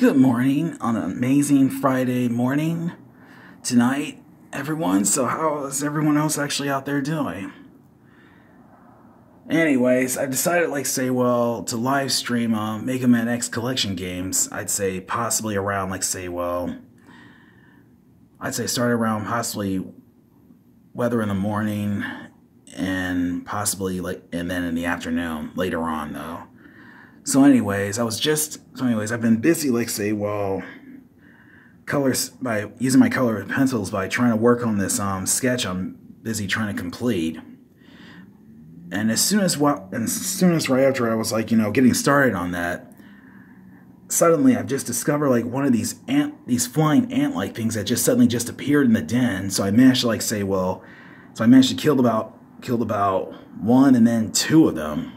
Good morning on an amazing Friday morning tonight, everyone. So how is everyone else actually out there doing? Anyways, I decided, to live stream Mega Man X collection games. I'd say possibly around, I'd say start around possibly weather in the morning and possibly and then in the afternoon later on though. So anyways, I've been busy, colors by using my color pencils by trying to work on this sketch I'm busy trying to complete. And as soon as right after I was getting started on that, suddenly I've just discovered one of these flying ant-like things that just suddenly just appeared in the den. So I managed to so I managed to kill about one and then two of them.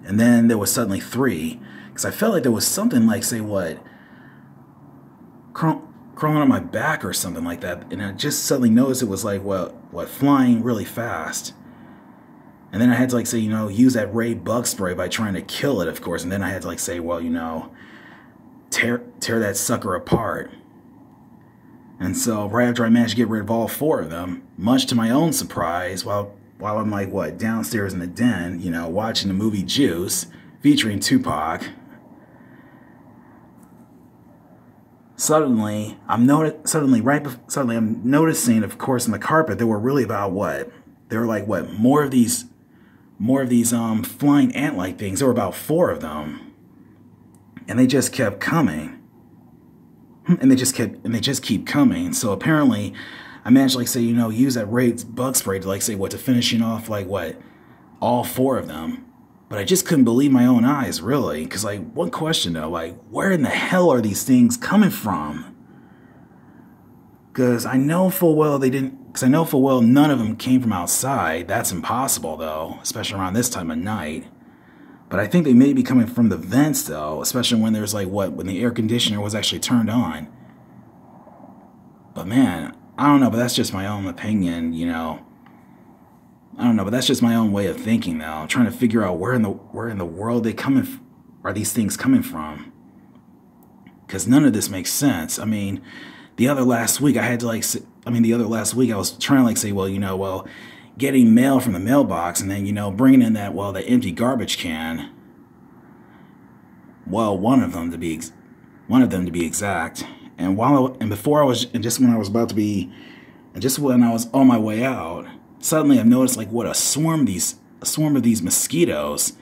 And then there was suddenly three, because I felt like there was something crawling on my back or something like that. And I just suddenly noticed it was flying really fast. And then I had to use that ray bug spray by trying to kill it, of course. And then I had to tear that sucker apart. And so right after I managed to get rid of all four of them, much to my own surprise, while I'm downstairs in the den, watching the movie Juice featuring Tupac, suddenly I'm noticing, of course, in the carpet there were really more of these flying ant-like things. There were about four of them, and they just kept coming, and they just keep coming. So apparently I managed to use that Raid's bug spray to finishing off all four of them. But I just couldn't believe my own eyes, really, because one question though, where in the hell are these things coming from? Because I know full well none of them came from outside. That's impossible though, especially around this time of night. But I think they may be coming from the vents though, especially when there's when the air conditioner was actually turned on. But man, I don't know, but that's just my own opinion, I don't know, but that's just my own way of thinking though. I'm trying to figure out where in the world are these things coming from? Because none of this makes sense. I mean, the other last week I was trying to getting mail from the mailbox and then, bringing in that empty garbage can. Well, one of them to be exact. And when I was on my way out, suddenly I've noticed a swarm of these mosquitoes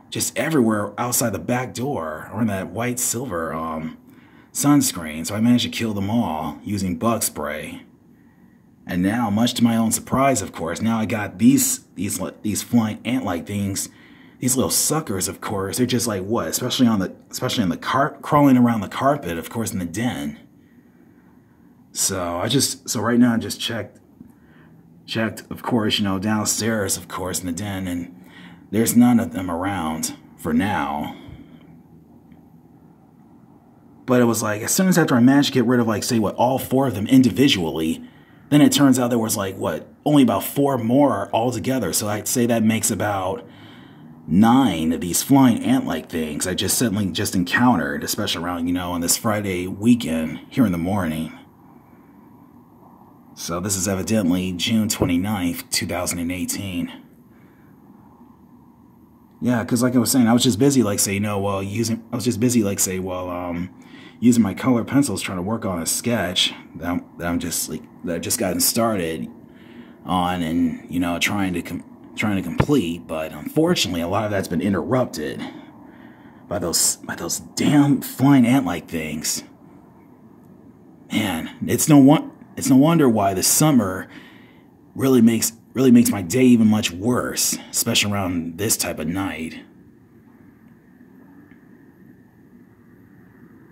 just everywhere outside the back door or in that white silver sunscreen. So I managed to kill them all using bug spray. And now, much to my own surprise, of course, now I got these flying ant-like things, these little suckers, of course. They're just especially on the crawling around the carpet, of course, in the den. So right now I just checked, of course, downstairs, of course, in the den, and there's none of them around for now. But it was as soon as after I managed to get rid of all four of them individually, then it turns out there was only about four more altogether. So I'd say that makes about 9 of these flying ant-like things I just suddenly encountered, especially around, on this Friday weekend here in the morning. So this is evidently June 29th, 2018. Yeah, because I was saying, I was just busy, using my color pencils trying to work on a sketch that I've just gotten started on and, trying to complete. But unfortunately, a lot of that's been interrupted by those damn flying ant-like things. Man, it's no wonder why the summer really makes my day even much worse, especially around this type of night.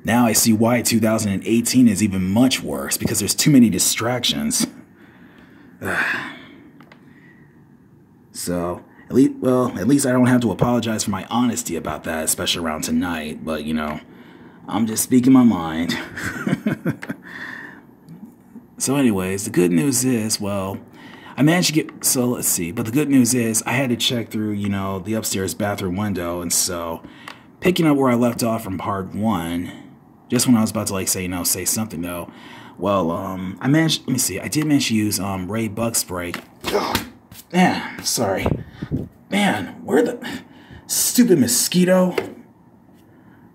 Now I see why 2018 is even much worse, because there's too many distractions. So, at least I don't have to apologize for my honesty about that, especially around tonight. But, I'm just speaking my mind. So anyways, the good news is, I managed to get, so let's see, but the good news is I had to check through, the upstairs bathroom window, and so picking up where I left off from part 1, just when I was about to like say, say something though. Well, I managed, let me see, I did manage to use Ray bug spray. Oh, man, sorry. Man, where the stupid mosquito?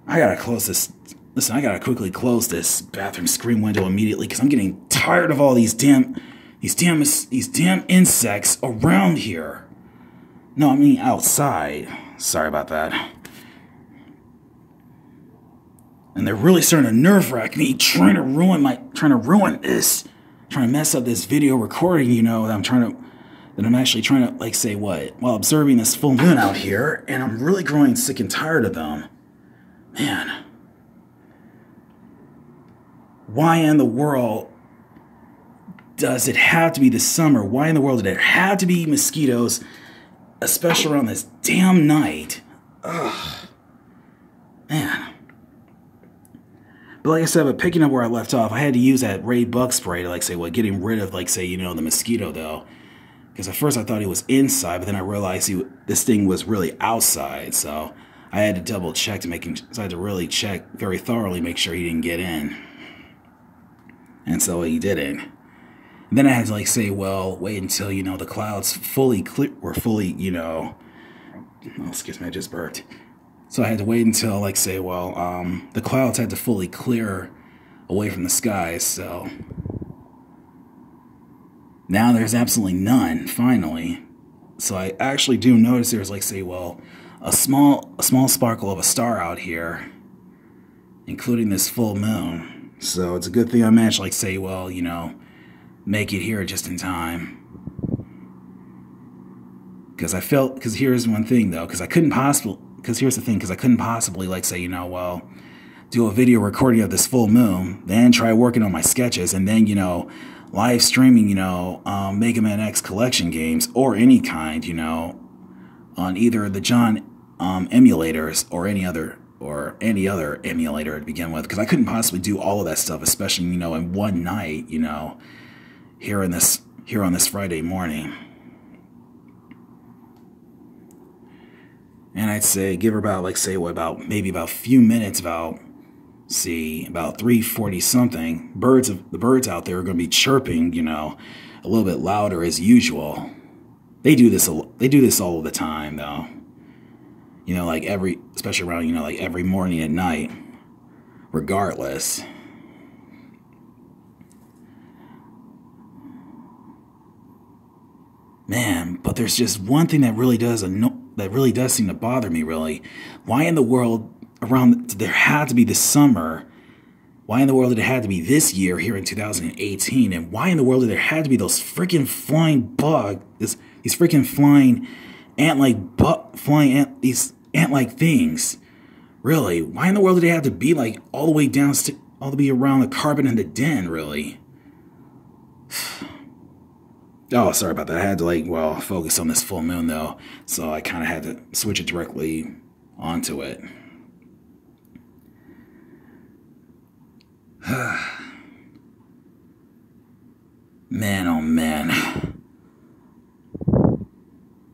I gotta close this. Listen, I gotta quickly close this bathroom screen window immediately because I'm getting tired of all these damn insects around here. No, I mean outside. Sorry about that. And they're really starting to nerve wrack me, trying to ruin this, trying to mess up this video recording. That I'm actually trying to like say what while observing this full moon out here, and I'm really growing sick and tired of them. Man, why in the world does it have to be the summer? Why in the world did it have to be mosquitoes, especially around this damn night? Ugh, man. But like I said, but picking up where I left off, I had to use that Ray bug spray to like say what, getting rid of like say the mosquito though, because at first I thought he was inside, but then I realized this thing was really outside. So I had to double check so I had to really check very thoroughly, make sure he didn't get in, and so he didn't. And then I had to like say, well, wait until the clouds oh, excuse me, I just burped. So I had to wait until, like, say, well, the clouds had to fully clear away from the skies, so now there's absolutely none, finally. So I actually do notice there's, like, say, well, a small sparkle of a star out here, including this full moon. So it's a good thing I managed to, like, say, well, make it here just in time. Because here's one thing, though, because here's the thing, because I couldn't possibly, like, say, well, do a video recording of this full moon, then try working on my sketches, and then, live streaming, Mega Man X collection games, or any kind, on either the John emulators or any other emulator to begin with, because I couldn't possibly do all of that stuff, especially, in one night, here on this Friday morning. And I'd say, give her about, like, say, maybe about a few minutes, about 3:40 something. The birds out there are going to be chirping, a little bit louder as usual. They do this all the time, though. Especially around, like every morning and night, regardless. Man, but there's just one thing that really does seem to bother me, really. Why in the world there had to be this summer? Why in the world did it have to be this year here in 2018? And why in the world did there have to be those freaking flying these freaking flying these ant-like things? Really? Why in the world did they have to be like all the way around the carpet in the den, really? Oh, sorry about that. I had to, focus on this full moon, though. So I kind of had to switch it directly onto it. Man, oh man.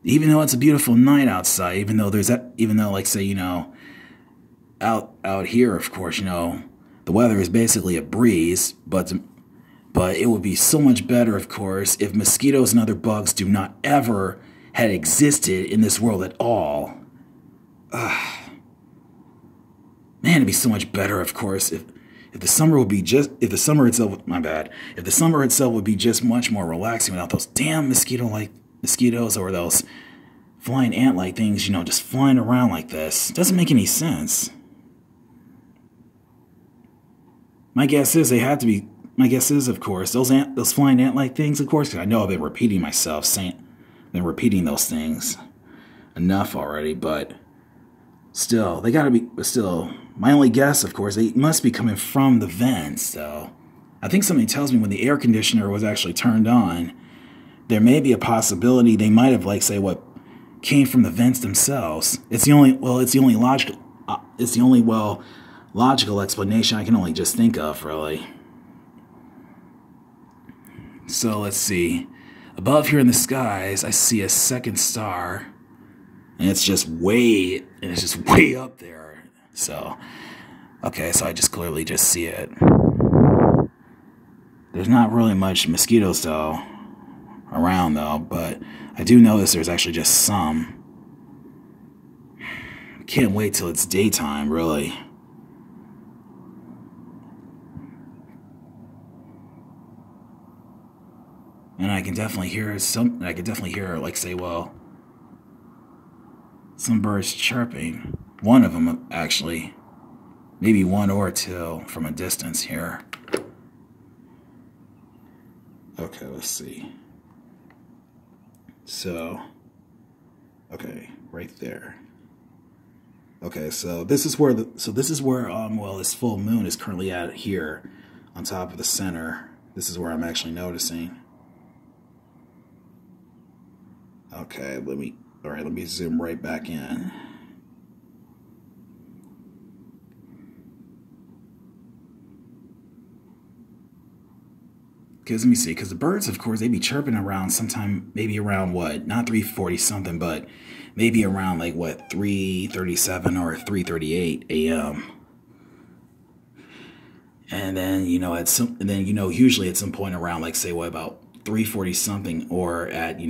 Even though it's a beautiful night outside, even though like, say, out here, of course, the weather is basically a breeze, but it would be so much better, of course, if mosquitoes and other bugs do not ever had existed in this world at all. Man, it'd be so much better, of course, if the summer itself would be just much more relaxing without those damn mosquitoes or those flying ant-like things, just flying around like this. It doesn't make any sense. My guess is, of course, those flying ant-like things, of course, because I know I've been repeating those things enough already, but still, my only guess, of course, they must be coming from the vents, so I think something tells me when the air conditioner was actually turned on, there may be a possibility they might have, like, say, what came from the vents themselves. It's the only logical explanation I can only just think of, really. So let's see. Above here in the skies, I see a second star, and it's just way up there. So Okay, so I just clearly just see it. There's not really much mosquitoes though around though, but I do notice there's actually just some. Can't wait till it's daytime, really. And I can definitely hear some. I can definitely hear, like, say, well, some birds chirping. One of them, actually, maybe one or two from a distance here. Okay, let's see. So, okay, right there. Okay, so this is where well, this full moon is currently at here, on top of the center. This is where I'm actually noticing. Okay, let me zoom right back in. Because let me see, because the birds, of course, they be chirping around sometime, maybe around what, not 3:40 something, but maybe around like what, 3:37 or 3:38 a.m. And then, usually at some point around, like, say, what, about 3:40 something, or at,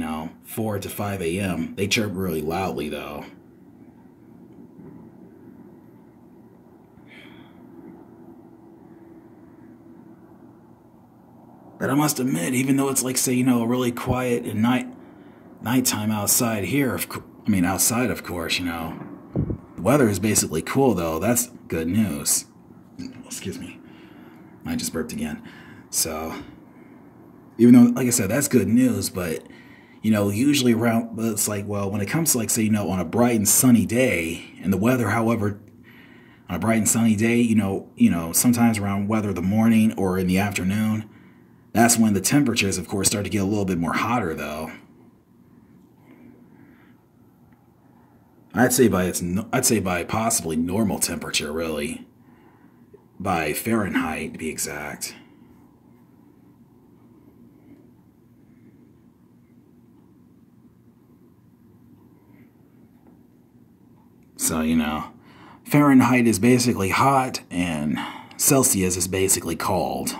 4 to 5 a.m. They chirp really loudly, though. But I must admit, even though it's like, say, really quiet and nighttime outside here, outside, of course, the weather is basically cool, though. That's good news. Excuse me. I just burped again. So, even though, like I said, that's good news, but, usually around, but it's like, well, when it comes to, like, say, on a bright and sunny day, and the weather, however, on a bright and sunny day, sometimes around whether the morning or in the afternoon, that's when the temperatures, of course, start to get a little bit more hotter, though. I'd say by possibly normal temperature, really. By Fahrenheit, to be exact. So, Fahrenheit is basically hot, and Celsius is basically cold.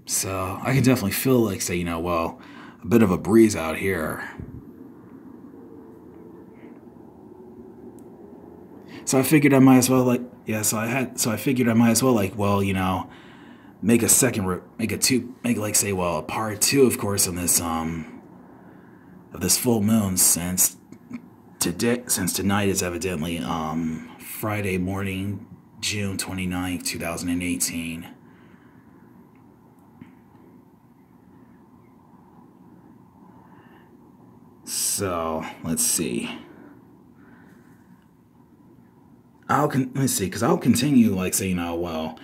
So, I can definitely feel, like, say, well, a bit of a breeze out here. So I figured I might as well, like, yeah, so I figured I might as well, like, well, make a part two, of course, on this, of this full moon, since tonight is evidently, Friday morning, June 29th, 2018. So, let's see. Because I'll continue, like, say, well,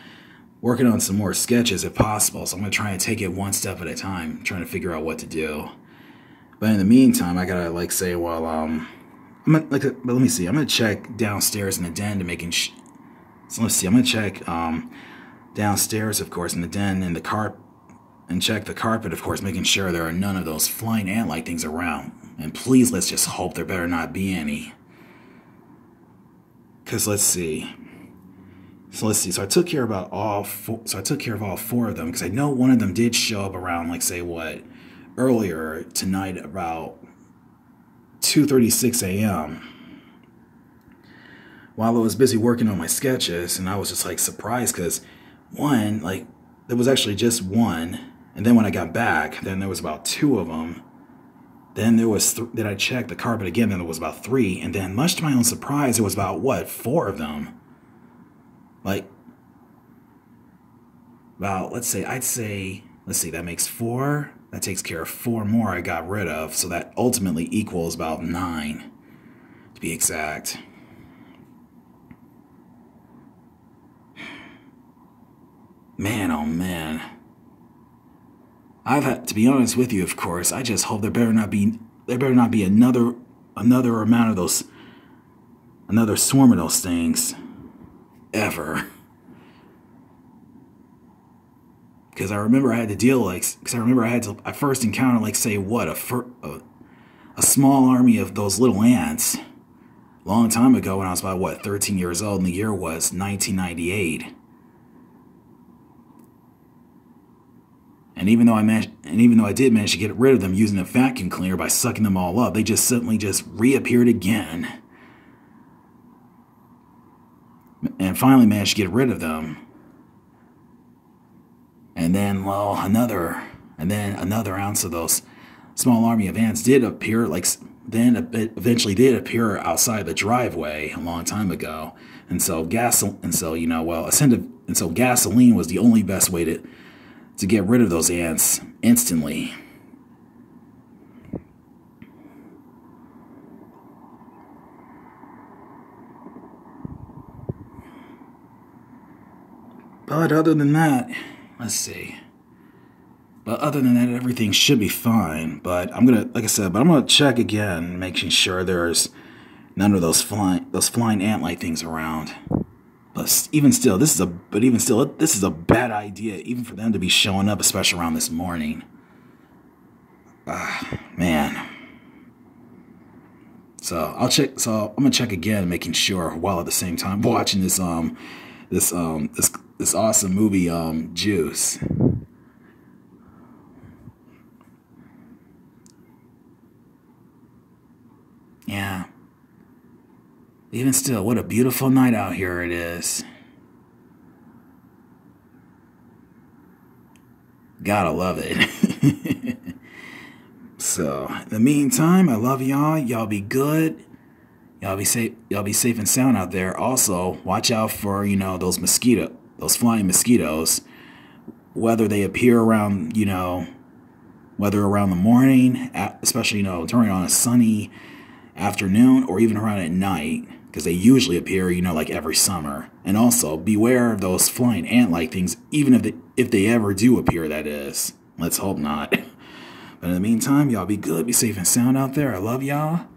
working on some more sketches if possible. So I'm going to try and take it one step at a time, trying to figure out what to do. But in the meantime, I gotta, like, say, well, but let me see. I'm going to check downstairs in the den to making so let's see. I'm going to check downstairs, of course, in the den and and check the carpet, of course, making sure there are none of those flying ant-like things around. And please, let's just hope there better not be any. Because let's see. So I took care of all four of them, because I know one of them did show up around, like, say, what, earlier tonight, about 2:36 a.m. while I was busy working on my sketches, and I was just, like, surprised, because one, like, there was actually just one, and then when I got back, then there was about two of them. Then there was, then I checked the carpet again, then there was about three, and then, much to my own surprise, there was about, what, four of them. Like, about, let's see, that makes four. That takes care of four more I got rid of, so that ultimately equals about 9, to be exact. Man, oh man. I've had to be honest with you, of course. I just hope there better not be another amount of those, another swarm of those things, ever. Because I remember I had to deal, I first encountered, like, say, what, a small army of those little ants a long time ago when I was about, what, 13 years old, and the year was 1998. And even though I did manage to get rid of them using a vacuum cleaner by sucking them all up, they just suddenly just reappeared again. And finally managed to get rid of them. And then, well, another ounce of those small army of ants did appear, eventually did appear outside the driveway a long time ago. And so gasoline was the only best way to get rid of those ants instantly. But other than that, let's see. But other than that, everything should be fine. But I'm gonna check again, making sure there's none of those flying ant-like things around. But even still, this is a bad idea, even for them to be showing up, especially around this morning. Man. So I'm gonna check again, making sure, while at the same time watching this awesome movie, Juice. Yeah. Even still, what a beautiful night out here it is. Gotta love it. So, in the meantime, I love y'all. Y'all be good. Y'all be safe and sound out there. Also, watch out for, those flying mosquitoes. Whether they appear around, whether around the morning, especially, during on a sunny afternoon, or even around at night, because they usually appear, like every summer. And also, beware of those flying ant-like things, even if they ever do appear, that is. Let's hope not. But in the meantime, y'all be good, be safe and sound out there. I love y'all.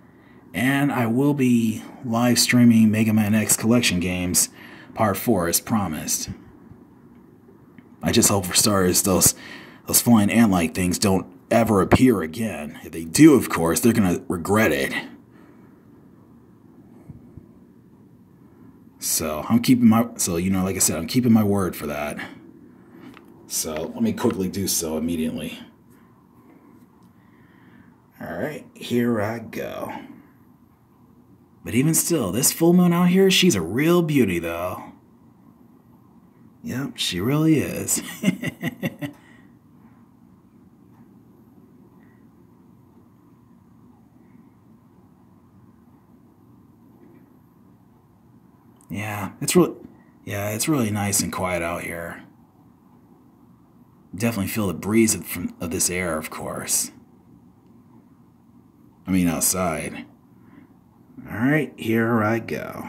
And I will be live streaming Mega Man X Collection Games Part 4 as promised. I just hope, for starters, those flying ant-like things don't ever appear again. If they do, of course, they're going to regret it. So, like I said, I'm keeping my word for that. So, let me quickly do so immediately. Alright, here I go. But even still, this full moon out here, she's a real beauty, though. Yep, she really is. Yeah, it's really nice and quiet out here. Definitely feel the breeze of this air, of course. I mean, outside. All right, here I go.